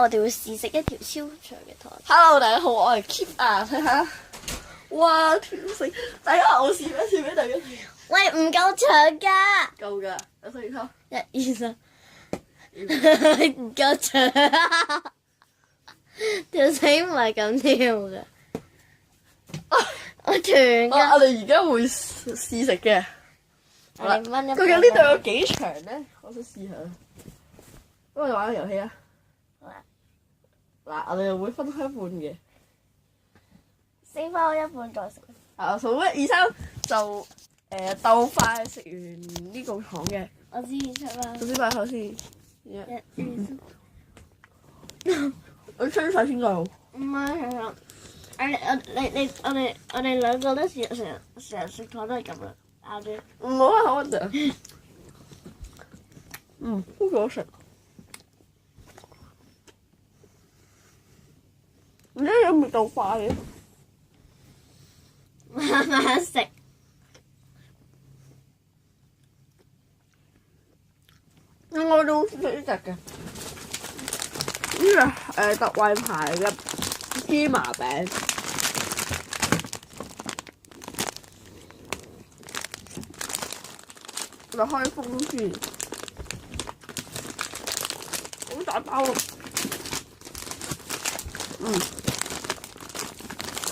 我哋會試食一條超長嘅糖。Hello， 大家好，我係 Keep 啊，睇下，哇，條繩，大家我試一次俾大家睇。喂，唔夠長㗎。夠㗎，有四扣。1、2、3，唔夠長。條繩唔係咁跳㗎。我斷㗎。我哋而家會試食嘅。好啦，究竟呢度有幾長咧？我想試下。咁我哋玩個遊戲啊。嗱，我哋又會分開一半嘅。先分開一半再食。啊，數1、2、3就鬥快食完呢個糖嘅。我知出啦。首先擺口先。1、2、3。我吹晒先夠好。唔係，我哋兩個都成日食糖都係咁啦，咬住。唔好啊，好核突。好幾好食。唔知有味道快嘅。慢慢食。我都食呢隻嘅。呢個特惠牌嘅芝麻餅。我哋開封先。好大包啊！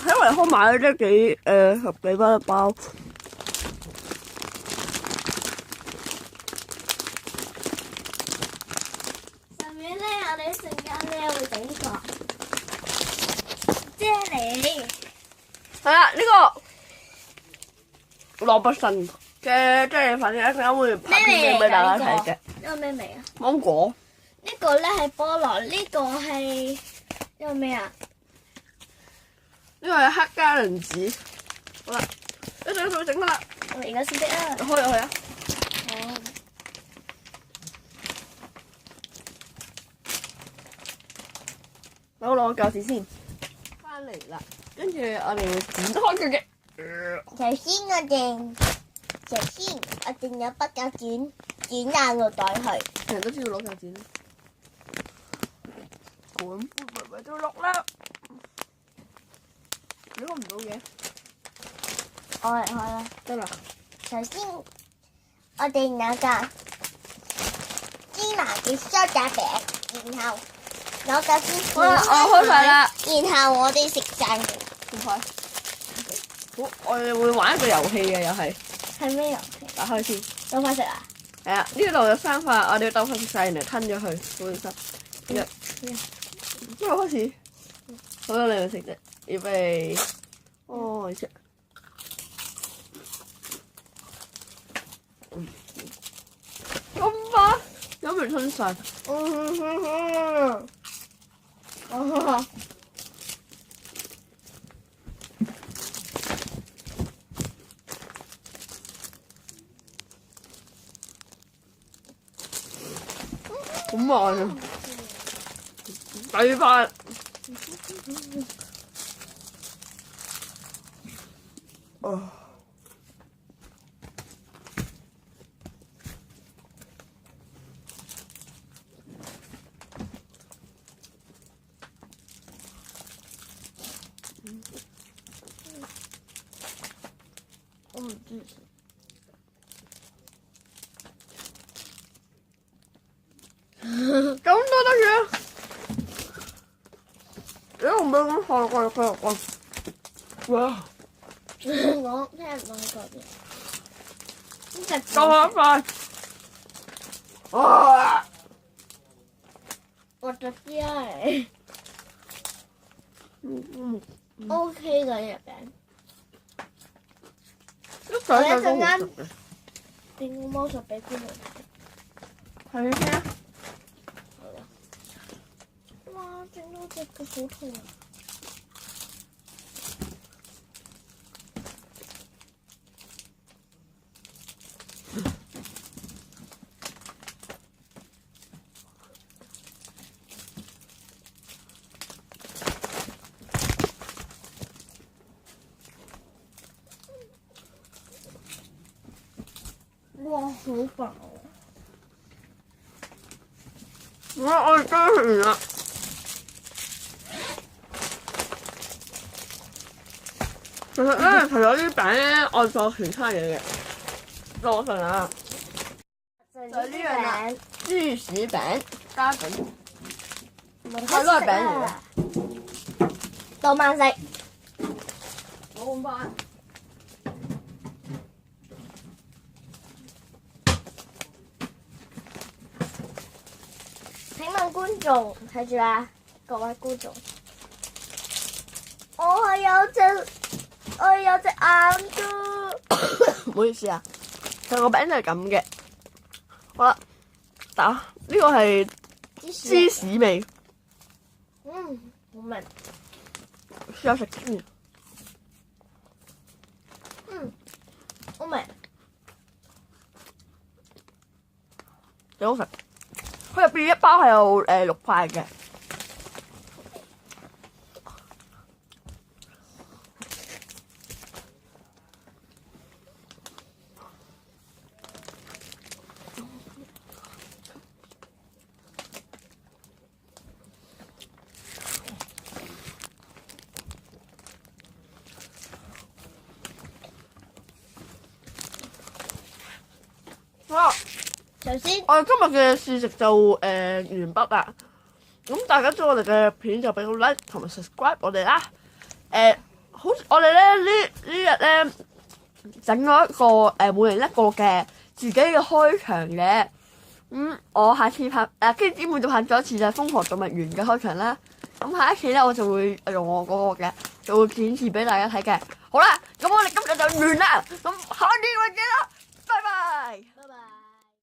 喺維康買咗真係十幾蚊一包。上面咧，我哋一陣間咧會整個啫喱。係啊，呢個蘿蔔神嘅啫喱粉，一陣間會拍片俾大家睇嘅。呢個咩味啊？芒果。呢個咧係菠蘿，呢個係呢個咩啊？呢個係黑加侖子。好啦，一陣就會整得啦。我而家先識啊。開入去啊！哦。等我攞個鉸剪先。翻嚟啦，跟住我哋會剪開佢嘅。首先我哋有筆鉸剪剪爛個袋去。人都知道攞鉸剪。咁咪都落啦。你開唔到嘅？我嚟開啦。得啦。首先我哋有個芝麻嘅梳打餅，然後攞個先。我開晒啦。然後我哋食晒佢。唔開。好，我哋會玩一個遊戲嘅，又係。係咩遊戲？打開先。咁快食啊？係啊，呢度有3塊，我哋要鬥快食晒，然後吞咗佢，好開心。一開始，好啦，你去食啫，預備，開始。咁快，有冇吞晒？好慢啊！第二塊。哦。我唔知。咁都得嘅。我唔俾咁快快。哇！我聽唔到嗰啲。夠一塊。哇！我就知啦你。OK 嘅日餅。我一陣間整個魔術俾邊個？係咩啊？哇！整到隻腳好痛啊！哇！好飽啊！我哋真係完啦。其實啲餅咧，我仲有其他嘢嘅。我份啊，就係呢樣啦，芝士餅加餅，係都係餅嚟嘅。當晚食。冇咁快。請問觀眾睇住啦，各位觀眾，我係有隻眼㗎。唔好意思啊，佢個餅就係咁嘅。好啦，打呢個係芝士味。好味。試下食先。好味。幾好食。佢入邊一包係有6塊嘅。好，首先，我哋今日嘅試食就完畢啦。咁大家中意我哋嘅片就俾個 like 同埋 subscribe 我哋啦。好似我哋咧呢日咧整咗一個每人一個嘅自己嘅開場嘅。我下次拍跟住姊妹就拍咗一次就係瘋狂動物園嘅開場啦。咁下一次咧我就會用我嗰個嘅，就會展示俾大家睇嘅。好啦，咁我哋今日就完啦。咁下次再見啦。